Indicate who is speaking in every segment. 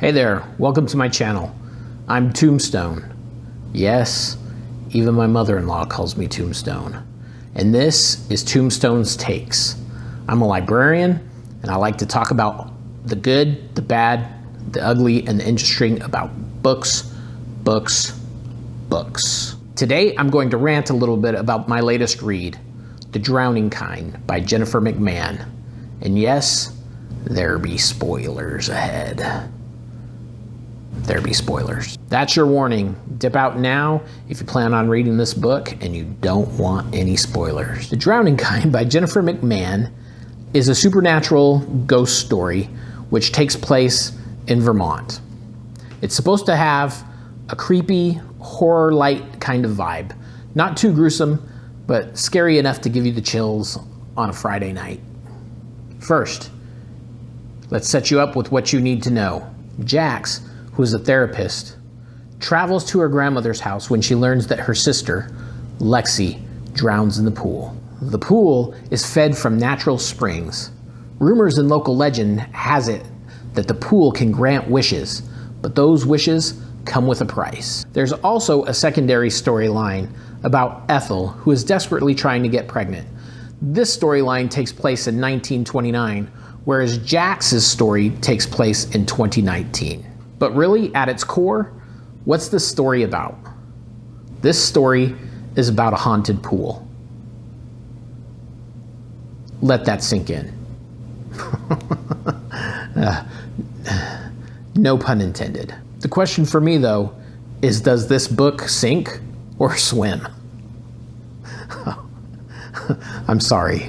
Speaker 1: Hey there, welcome to my channel. I'm Tombstone. Yes, even my mother-in-law calls me Tombstone. And this is Tombstone's Takes. I'm a librarian, and I like to talk about the good, the bad, the ugly, and the interesting about books. Today, I'm going to rant a little bit about my latest read, The Drowning Kind by Jennifer McMahon. And yes, there be spoilers ahead. There be spoilers. That's your warning. Dip out now if you plan on reading this book and you don't want any spoilers. The Drowning Kind by Jennifer McMahon is a supernatural ghost story which takes place in Vermont. It's supposed to have a creepy, horror-light kind of vibe. Not too gruesome, but scary enough to give you the chills on a Friday night. First, let's set you up with what you need to know. Jax, who is a therapist, travels to her grandmother's house when she learns that her sister, Lexi, drowns in the pool. The pool is fed from natural springs. Rumors and local legend has it that the pool can grant wishes, but those wishes come with a price. There's also a secondary storyline about Ethel, who is desperately trying to get pregnant. This storyline takes place in 1929, whereas Jax's story takes place in 2019. But really, at its core, what's this story about? This story is about a haunted pool. Let that sink in. No pun intended. The question for me, though, is does this book sink or swim? I'm sorry.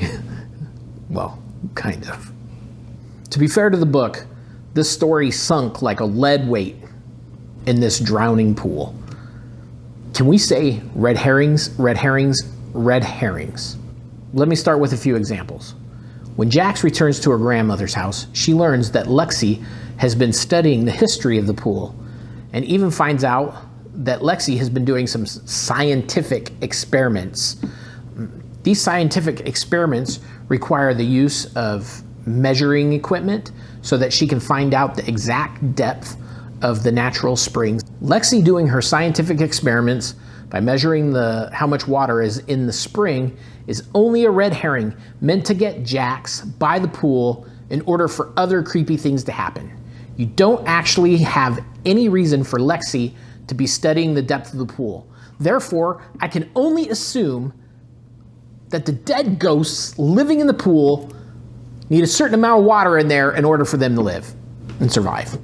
Speaker 1: Well, kind of. To be fair to the book, this story sunk like a lead weight in this drowning pool. Can we say red herrings, red herrings, red herrings? Let me start with a few examples. When Jax returns to her grandmother's house, she learns that Lexi has been studying the history of the pool and even finds out that Lexi has been doing some scientific experiments. These scientific experiments require the use of measuring equipment so that she can find out the exact depth of the natural springs. Lexi doing her scientific experiments by measuring how much water is in the spring is only a red herring meant to get Jax by the pool in order for other creepy things to happen. You don't actually have any reason for Lexi to be studying the depth of the pool. Therefore, I can only assume that the dead ghosts living in the pool need a certain amount of water in there in order for them to live and survive.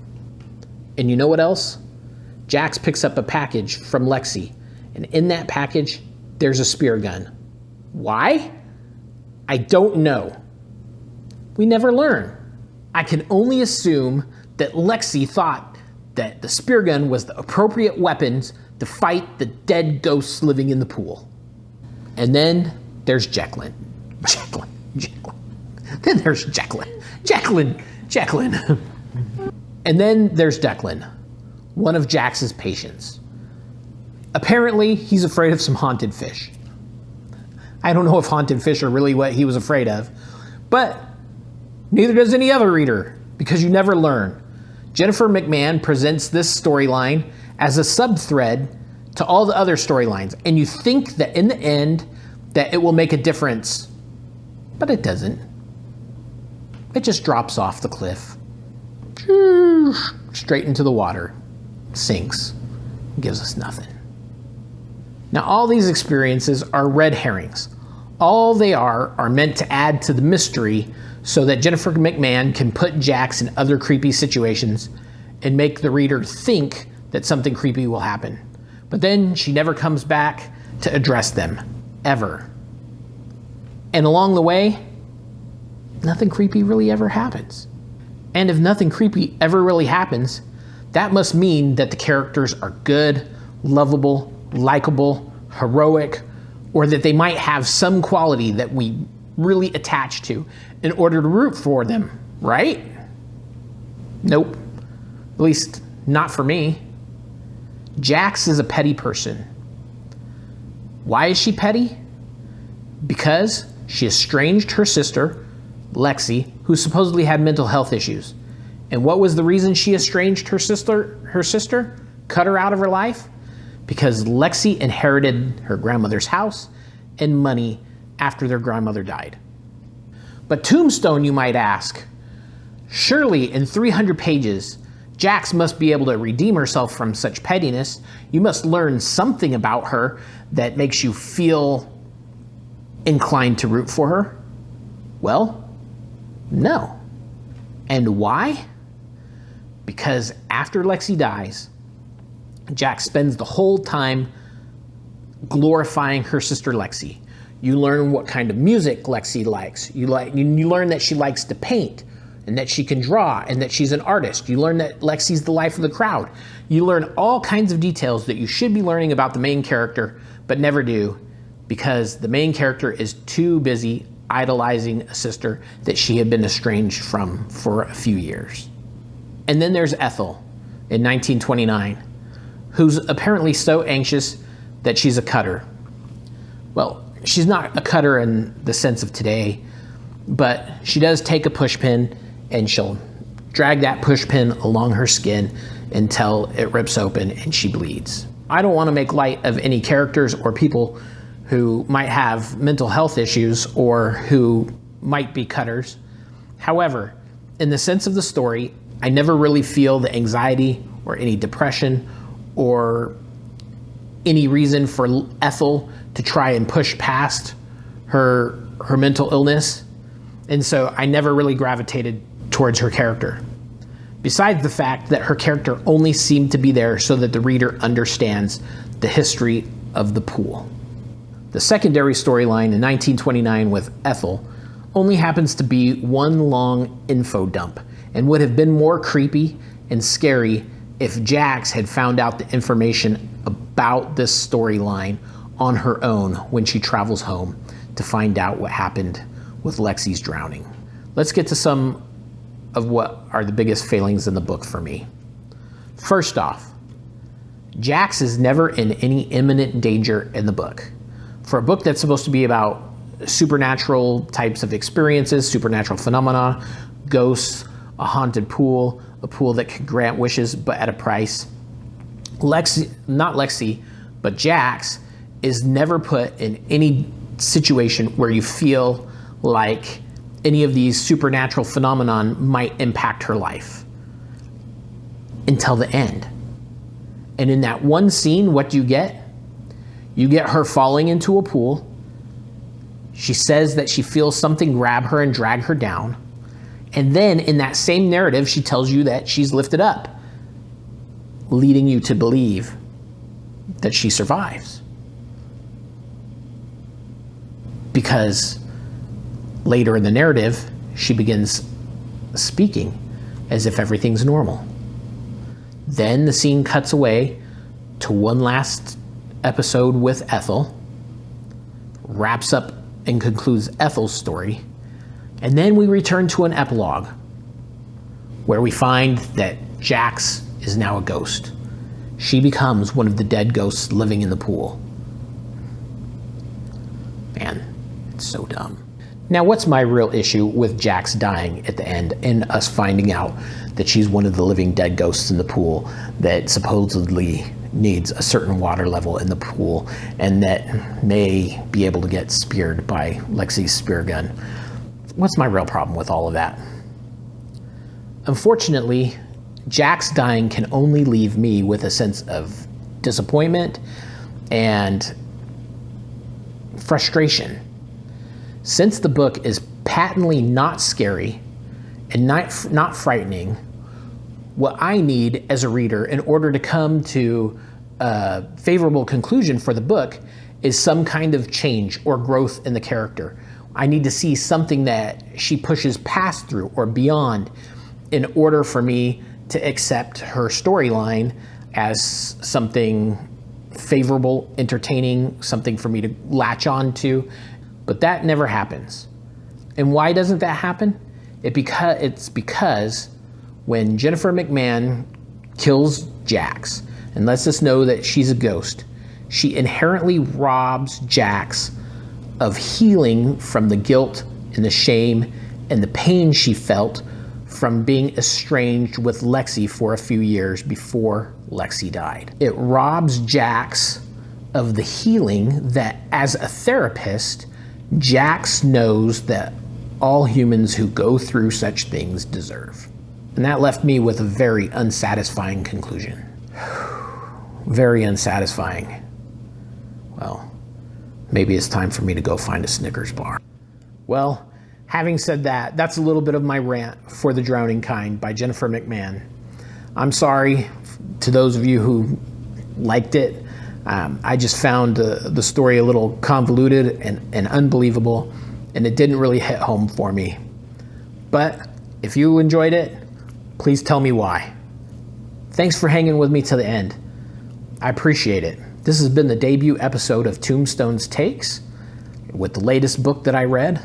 Speaker 1: And you know what else? Jax picks up a package from Lexi, and in that package, there's a spear gun. Why? I don't know. We never learn. I can only assume that Lexi thought that the spear gun was the appropriate weapons to fight the dead ghosts living in the pool. And then there's Jacqueline. Then there's Jacqueline. And then there's Declan, one of Jax's patients. Apparently, he's afraid of some haunted fish. I don't know if haunted fish are really what he was afraid of, but neither does any other reader, because you never learn. Jennifer McMahon presents this storyline as a sub-thread to all the other storylines, and you think that in the end, that it will make a difference, but it doesn't. It just drops off the cliff, straight into the water, sinks, gives us nothing. Now, all these experiences are red herrings. All they are meant to add to the mystery so that Jennifer McMahon can put Jax in other creepy situations and make the reader think that something creepy will happen. But then she never comes back to address them, ever. And along the way, nothing creepy really ever happens. And if nothing creepy ever really happens, that must mean that the characters are good, lovable, likable, heroic, or that they might have some quality that we really attach to in order to root for them, right? Nope. At least not for me. Jax is a petty person. Why is she petty? Because she estranged her sister, Lexi, who supposedly had mental health issues. And what was the reason she estranged her sister, cut her out of her life? Because Lexi inherited her grandmother's house and money after their grandmother died. But Tombstone, you might ask, surely in 300 pages, Jax must be able to redeem herself from such pettiness. You must learn something about her that makes you feel inclined to root for her. Well, no. And why? Because after Lexi dies, Jax spends the whole time glorifying her sister Lexi. You learn what kind of music Lexi likes. You learn that she likes to paint and that she can draw and that she's an artist. You learn that Lexi's the life of the crowd. You learn all kinds of details that you should be learning about the main character, but never do, because the main character is too busy idolizing a sister that she had been estranged from for a few years. And then there's Ethel in 1929, who's apparently so anxious that she's a cutter. Well, she's not a cutter in the sense of today, but she does take a pushpin and she'll drag that pushpin along her skin until it rips open and she bleeds. I don't want to make light of any characters or people who might have mental health issues or who might be cutters. However, in the sense of the story, I never really feel the anxiety or any depression or any reason for Ethel to try and push past her mental illness. And so I never really gravitated towards her character. Besides the fact that her character only seemed to be there so that the reader understands the history of the pool. The secondary storyline in 1929 with Ethel only happens to be one long info dump and would have been more creepy and scary if Jax had found out the information about this storyline on her own when she travels home to find out what happened with Lexi's drowning. Let's get to some of what are the biggest failings in the book for me. First off, Jax is never in any imminent danger in the book. For a book that's supposed to be about supernatural types of experiences, supernatural phenomena, ghosts, a haunted pool, a pool that can grant wishes but at a price, not Lexi, but Jax is never put in any situation where you feel like any of these supernatural phenomenon might impact her life until the end. And in that one scene, what do you get? You get her falling into a pool. She says that she feels something grab her and drag her down. And then in that same narrative, she tells you that she's lifted up, leading you to believe that she survives. Because later in the narrative, she begins speaking as if everything's normal. Then the scene cuts away to one last episode with Ethel, wraps up and concludes Ethel's story, and then we return to an epilogue where we find that Jax is now a ghost. She becomes one of the dead ghosts living in the pool. Man, it's so dumb. Now, what's my real issue with Jax dying at the end and us finding out that she's one of the living dead ghosts in the pool that supposedly needs a certain water level in the pool and that may be able to get speared by Lexi's spear gun? What's my real problem with all of that? Unfortunately, Jax dying can only leave me with a sense of disappointment and frustration. Since the book is patently not scary and not frightening, what I need as a reader in order to come to a favorable conclusion for the book is some kind of change or growth in the character. I need to see something that she pushes past through or beyond in order for me to accept her storyline as something favorable, entertaining, something for me to latch on to. But that never happens. And why doesn't that happen? It's because when Jennifer McMahon kills Jax and lets us know that she's a ghost, she inherently robs Jax of healing from the guilt and the shame and the pain she felt from being estranged with Lexi for a few years before Lexi died. It robs Jax of the healing that, as a therapist, Jax knows that all humans who go through such things deserve. And that left me with a very unsatisfying conclusion. Very unsatisfying. Well, maybe it's time for me to go find a Snickers bar. Well, having said that, that's a little bit of my rant for The Drowning Kind by Jennifer McMahon. I'm sorry to those of you who liked it. I just found the story a little convoluted and unbelievable, and it didn't really hit home for me. But if you enjoyed it, please tell me why. Thanks for hanging with me to the end. I appreciate it. This has been the debut episode of Tombstone's Takes with the latest book that I read.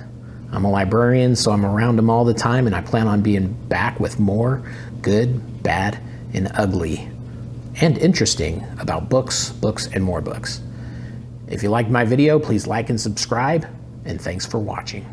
Speaker 1: I'm a librarian, so I'm around them all the time, and I plan on being back with more good, bad, and ugly, and interesting about books, and more books. If you liked my video, please like and subscribe, and thanks for watching.